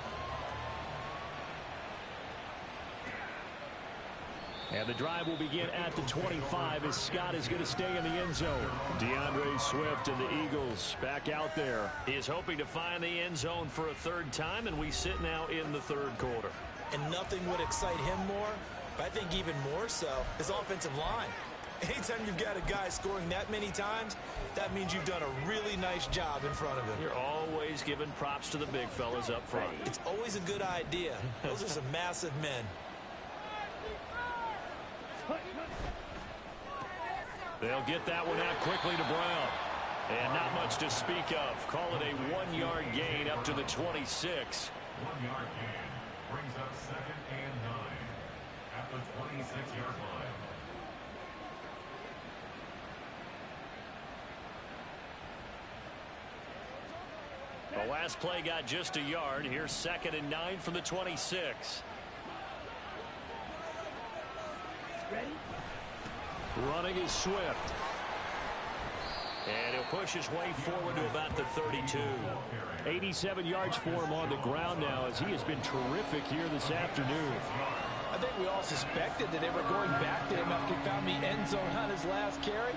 And the drive will begin at the 25 as Scott is going to stay in the end zone. DeAndre Swift and the Eagles back out there. He is hoping to find the end zone for a third time, and we sit now in the third quarter. And nothing would excite him more, but I think even more so, his offensive line. Anytime you've got a guy scoring that many times, that means you've done a really nice job in front of him. You're always giving props to the big fellas up front. It's always a good idea. Those are some massive men. They'll get that one out quickly to Brown. And not much to speak of. Call it a 1-yard gain up to the 26. 1-yard gain brings up 2nd and 9 at the 26-yard line. The last play got just a yard. Here's 2nd and 9 from the 26. Running is Swift. And he'll push his way forward to about the 32. 87 yards for him on the ground now, as he has been terrific here this afternoon. I think we all suspected that they were going back to him after he found the end zone on his last carry.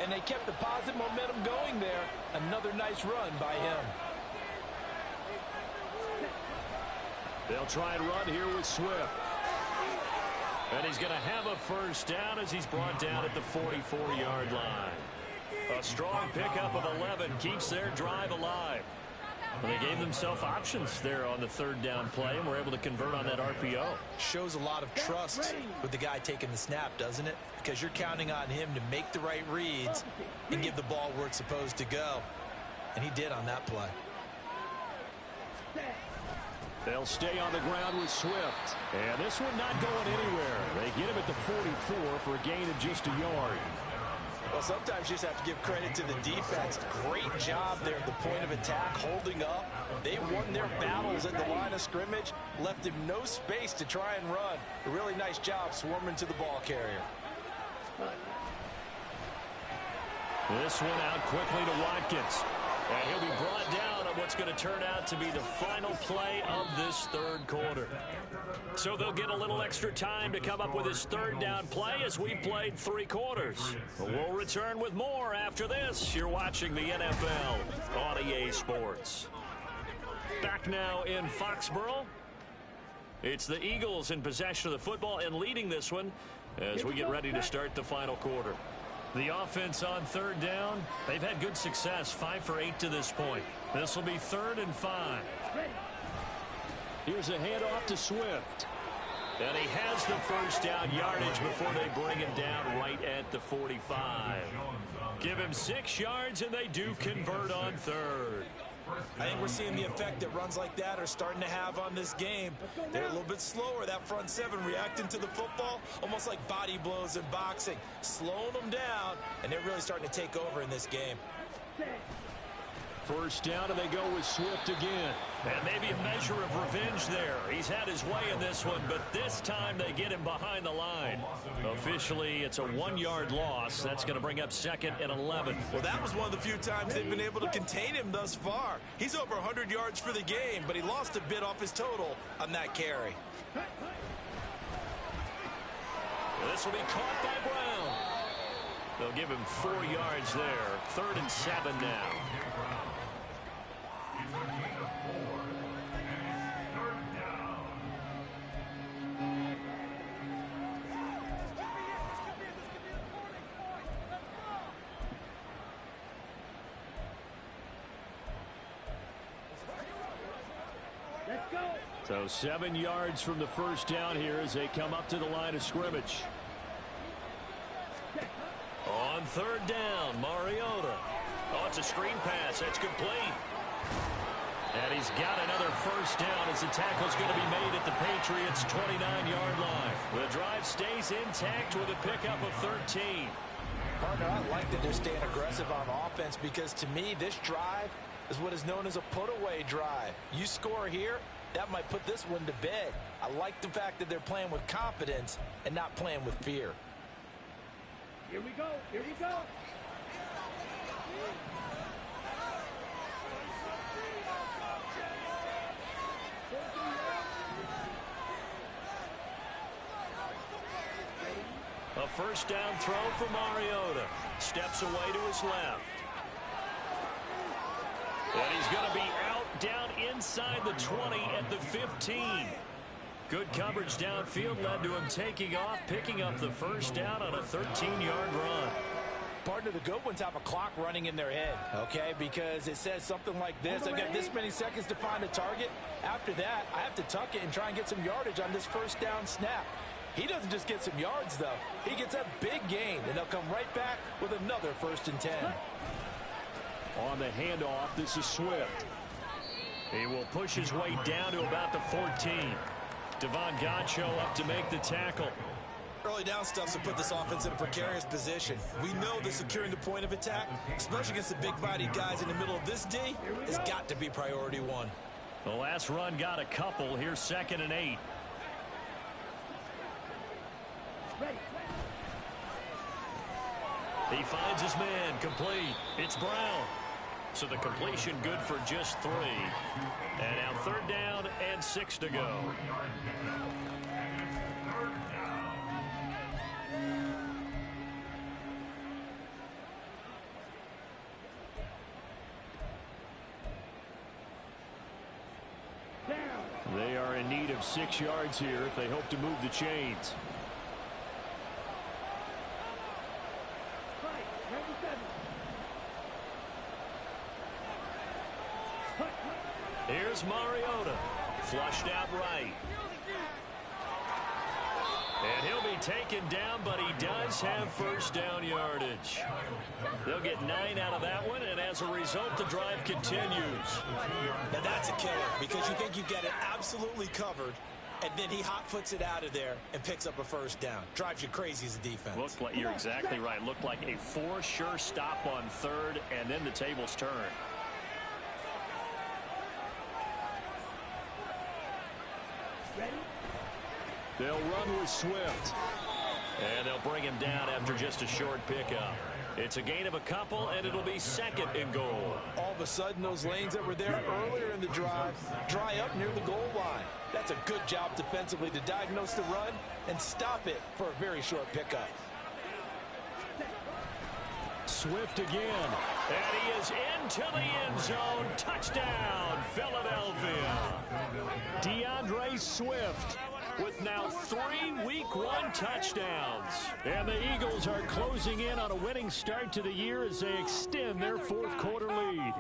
And they kept the positive momentum going there. Another nice run by him. They'll try and run here with Swift. And he's going to have a first down as he's brought down at the 44-yard line. A strong pickup of 11 keeps their drive alive. Well, they gave themselves options there on the third down play and were able to convert on that RPO. Shows a lot of trust with the guy taking the snap, doesn't it? Because you're counting on him to make the right reads and give the ball where it's supposed to go. And he did on that play. They'll stay on the ground with Swift. And this one not going anywhere. They get him at the 44 for a gain of just a yard. Well, sometimes you just have to give credit to the defense. Great job there at the point of attack, holding up. They won their battles at the line of scrimmage, left him no space to try and run. A really nice job swarming to the ball carrier. This one out quickly to Watkins. And he'll be brought down on what's going to turn out to be the final play of this third quarter. So they'll get a little extra time to come up with his third down play as we've played 3 quarters. We'll return with more after this. You're watching the NFL on EA Sports. Back now in Foxborough. It's the Eagles in possession of the football and leading this one as we get ready to start the final quarter. The offense on third down, they've had good success, 5 for 8 to this point. This will be 3rd and 5. Here's a handoff to Swift. And he has the first down yardage before they bring him down right at the 45. Give him 6 yards, and they do convert on third. I think we're seeing the effect that runs like that are starting to have on this game. They're a little bit slower, that front 7 reacting to the football, almost like body blows in boxing, slowing them down, and they're really starting to take over in this game. First down, and they go with Swift again. And maybe a measure of revenge there. He's had his way in this one, but this time they get him behind the line. Officially, it's a 1-yard loss. That's going to bring up 2nd and 11. Well, that was one of the few times they've been able to contain him thus far. He's over 100 yards for the game, but he lost a bit off his total on that carry. This will be caught by Brown. They'll give him 4 yards there. 3rd and 7 now. So 7 yards from the first down here as they come up to the line of scrimmage. On 3rd down, Mariota. Oh, it's a screen pass. That's complete. And he's got another first down as the tackle's going to be made at the Patriots' 29-yard line. The drive stays intact with a pickup of 13. Partner, I like that they're staying aggressive on offense because to me, this drive is what is known as a put-away drive. You score here, that might put this one to bed. I like the fact that they're playing with confidence and not playing with fear. Here we go. Here we go. A first down throw for Mariota. Steps away to his left. And he's going to be out down inside the 20 at the 15. Good coverage downfield led to him taking off, picking up the first down on a 13-yard run. Partner, the good ones have a clock running in their head, okay? Because it says something like this. I've got this many seconds to find a target. After that, I have to tuck it and try and get some yardage on this first down snap. He doesn't just get some yards, though. He gets a big gain, and they'll come right back with another 1st and 10. On the handoff, this is Swift. He will push his way down to about the 14. Devon Godchaux up to make the tackle. Early down stuff to put this offense in a precarious position. We know that securing the point of attack, especially against the big-bodied guys in the middle of this D, has got to be priority one. The last run got a couple. Here's 2nd and 8. He finds his man, complete. It's Brown. So the completion good for just 3. And now 3rd down and 6 to go. They are in need of 6 yards here if they hope to move the chains. Here's Mariota, flushed out right. And he'll be taken down, but he does have first down yardage. They'll get 9 out of that one, and as a result, the drive continues. Now that's a killer because you think you've got it absolutely covered, and then he hot-foots it out of there and picks up a first down. Drives you crazy as a defense. Looked like, you're exactly right. Looked like a for-sure stop on 3rd, and then the tables turn. They'll run with Swift. And they'll bring him down after just a short pickup. It's a gain of a couple, and it'll be 2nd and goal. All of a sudden, those lanes that were there earlier in the drive dry up near the goal line. That's a good job defensively to diagnose the run and stop it for a very short pickup. Swift again. And he is into the end zone. Touchdown, Philadelphia. DeAndre Swift with now 3 Week 1 touchdowns. And the Eagles are closing in on a winning start to the year as they extend their 4th quarter lead.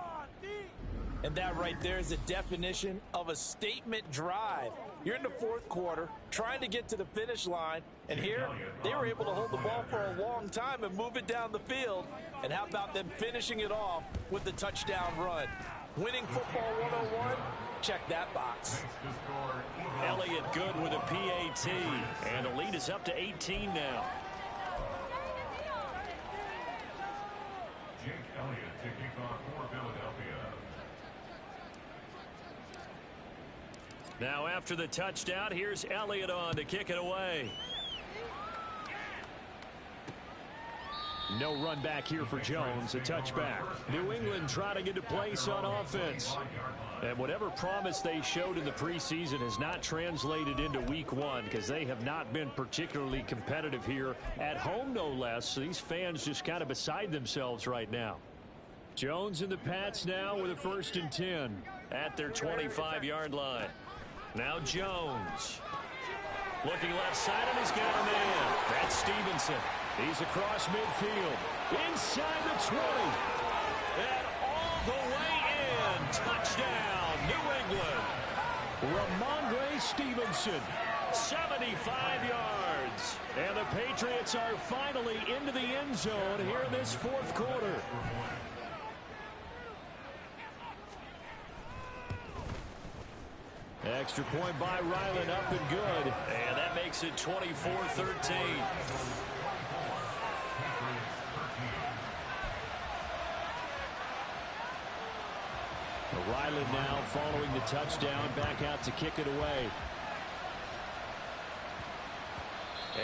And that right there is a definition of a statement drive. You're in the 4th quarter, trying to get to the finish line, and here they were able to hold the ball for a long time and move it down the field. And how about them finishing it off with the touchdown run? Winning football 101, check that box. Elliott good with a PAT, and the lead is up to 18 now. Jake Elliott to kick off for Philadelphia. Now after the touchdown, here's Elliott on to kick it away. No run back here for Jones, a touchback. New England trying to get to place on offense. And whatever promise they showed in the preseason has not translated into Week 1 because they have not been particularly competitive here at home, no less. So these fans just kind of beside themselves right now. Jones and the Pats now with a 1st and 10 at their 25-yard line. Now Jones. Looking left side, and he's got a man. That's Stevenson. He's across midfield. Inside the 20. And all the way in. Touchdown, New England. Ramondre Stevenson. 75 yards. And the Patriots are finally into the end zone here in this 4th quarter. Extra point by Ryland, up and good. And that makes it 24-13. Ryland now following the touchdown, back out to kick it away.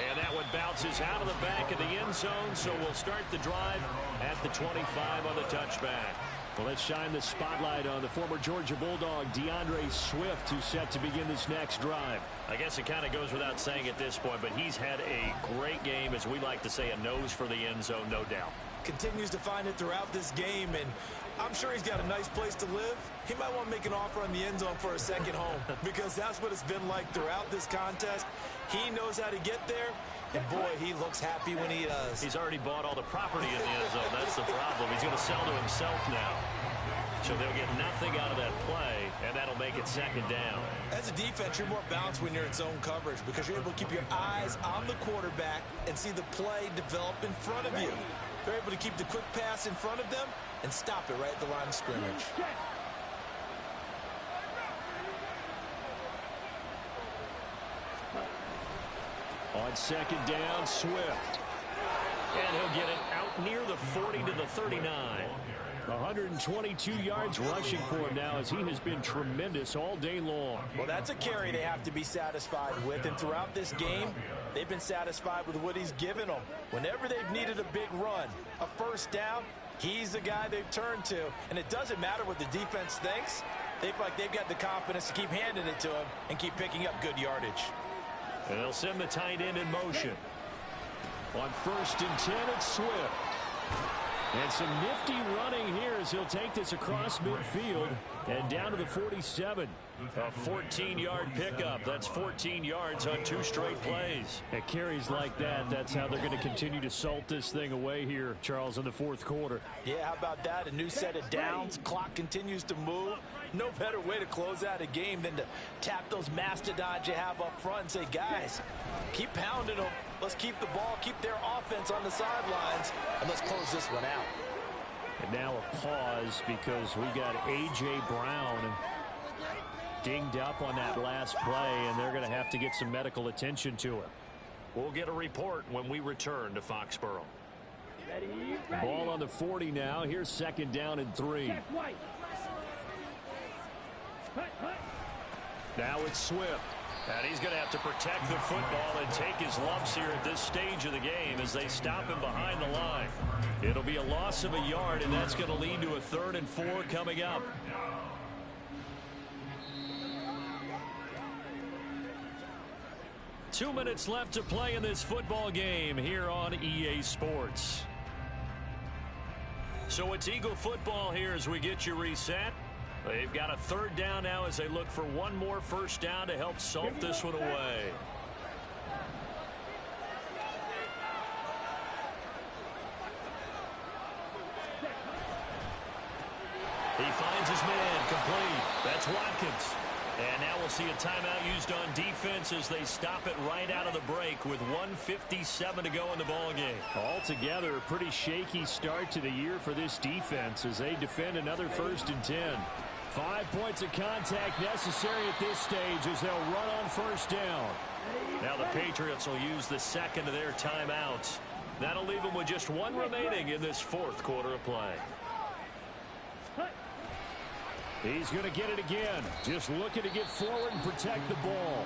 And that one bounces out of the back of the end zone, so we'll start the drive at the 25 on the touchback. Well, let's shine the spotlight on the former Georgia Bulldog, DeAndre Swift, who's set to begin this next drive. I guess it kind of goes without saying at this point, but he's had a great game, as we like to say, a nose for the end zone, no doubt. Continues to find it throughout this game, and I'm sure he's got a nice place to live. He might want to make an offer on the end zone for a second home, because that's what it's been like throughout this contest. He knows how to get there, and boy, he looks happy when he does. He's already bought all the property in the end zone. That's the problem. He's going to sell to himself now. So they'll get nothing out of that play, and that'll make it second down. As a defense, you're more balanced when you're in zone coverage because you're able to keep your eyes on the quarterback and see the play develop in front of you. They're able to keep the quick pass in front of them and stop it right at the line of scrimmage. On second down, Swift. And he'll get it out near the 40 to the 39. 122 yards rushing for him now, as he has been tremendous all day long. Well, that's a carry they have to be satisfied with, and throughout this game, they've been satisfied with what he's given them. Whenever they've needed a big run, a first down, he's the guy they've turned to, and it doesn't matter what the defense thinks. They feel like they've got the confidence to keep handing it to him and keep picking up good yardage. And they'll send the tight end in motion. On 1st and 10, it's Swift. And some nifty running here as he'll take this across midfield and down to the 47. A 14-yard pickup. That's 14 yards on 2 straight plays. At carries like that, that's how they're going to continue to salt this thing away here, Charles, in the 4th quarter. Yeah, how about that? A new set of downs. Clock continues to move. No better way to close out a game than to tap those mastodons you have up front and say, guys, keep pounding them. Let's keep the ball, keep their offense on the sidelines, and let's close this one out. And now a pause because we got A.J. Brown dinged up on that last play, and they're going to have to get some medical attention to him. We'll get a report when we return to Foxborough. Ball on the 40 now. Here's 2nd down and 3. Now it's Swift. And he's going to have to protect the football and take his lumps here at this stage of the game as they stop him behind the line. It'll be a loss of a yard, and that's going to lead to a 3rd and 4 coming up. Two minutes left to play in this football game here on EA Sports. So it's Eagle football here as we get you reset. They've got a 3rd down now as they look for one more first down to help salt this one away. He finds his man, complete. That's Watkins. And now we'll see a timeout used on defense as they stop it right out of the break with 1:57 to go in the ball game. Altogether, a pretty shaky start to the year for this defense as they defend another 1st and 10. 5 points of contact necessary at this stage as they'll run on 1st down. Now the Patriots will use the 2nd of their timeouts. That'll leave them with just 1 remaining in this 4th quarter of play. He's going to get it again. Just looking to get forward and protect the ball.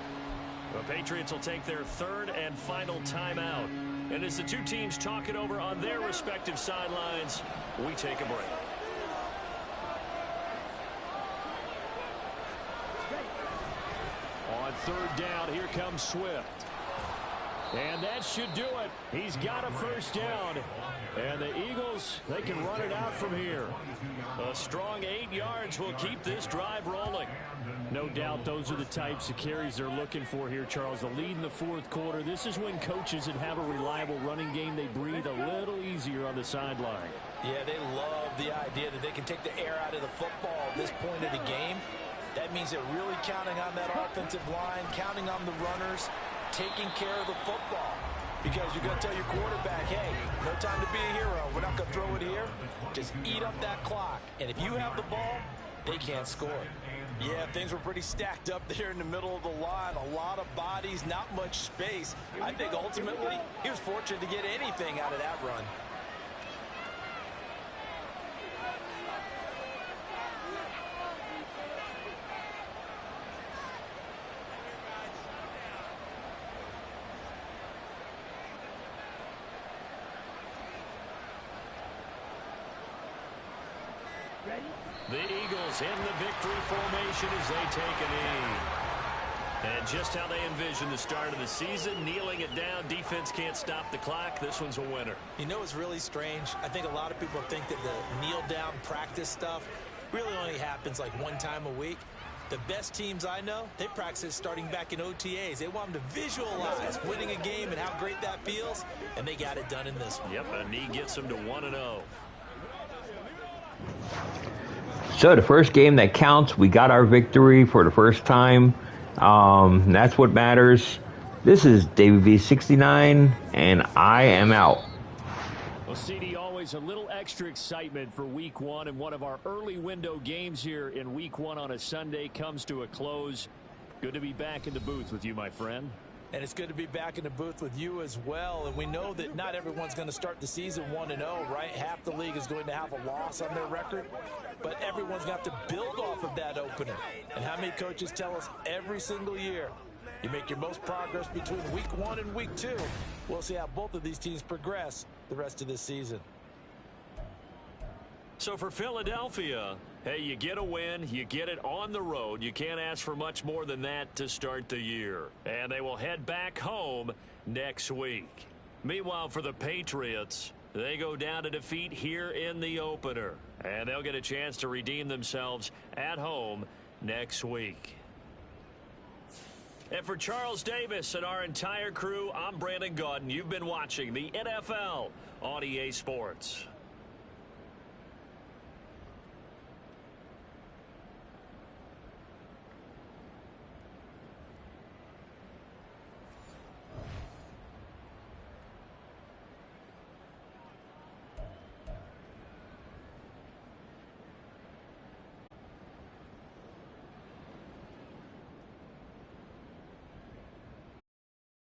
The Patriots will take their 3rd and final timeout. And as the two teams talk it over on their respective sidelines, we take a break. On 3rd down, here comes Swift. And that should do it. He's got a 1st down. And the Eagles, they can run it out from here. A strong 8 yards will keep this drive rolling. No doubt those are the types of carries they're looking for here, Charles. The lead in the 4th quarter. This is when coaches that have a reliable running game, they breathe a little easier on the sideline. Yeah, they love the idea that they can take the air out of the football at this point of the game. That means they're really counting on that offensive line, counting on the runners, taking care of the football. Because you're going to tell your quarterback, hey, no time to be a hero. We're not going to throw it here. Just eat up that clock. And if you have the ball, they can't score. Yeah, things were pretty stacked up there in the middle of the line. A lot of bodies, not much space. I think ultimately he was fortunate to get anything out of that run. The Eagles in the victory formation as they take a knee. And just how they envision the start of the season, kneeling it down, defense can't stop the clock. This one's a winner. You know what's really strange? I think a lot of people think that the kneel-down practice stuff really only happens like one time a week. The best teams I know, they practice starting back in OTAs. They want them to visualize winning a game and how great that feels, and they got it done in this one. Yep, a knee gets them to 1-0. So the first game that counts, we got our victory for the first time. That's what matters. This is David V69, and I am out. Well, CD, always a little extra excitement for Week 1, and one of our early window games here in Week 1 on a Sunday comes to a close. Good to be back in the booth with you, my friend. And it's good to be back in the booth with you as well. And we know that not everyone's going to start the season 1-0, right? Half the league is going to have a loss on their record. But everyone's got to build off of that opener. And how many coaches tell us every single year, you make your most progress between Week 1 and Week 2. We'll see how both of these teams progress the rest of this season. So for Philadelphia, hey, you get a win, you get it on the road. You can't ask for much more than that to start the year. And they will head back home next week. Meanwhile, for the Patriots, they go down to defeat here in the opener. And they'll get a chance to redeem themselves at home next week. And for Charles Davis and our entire crew, I'm Brandon Gaudin. You've been watching the NFL on EA Sports.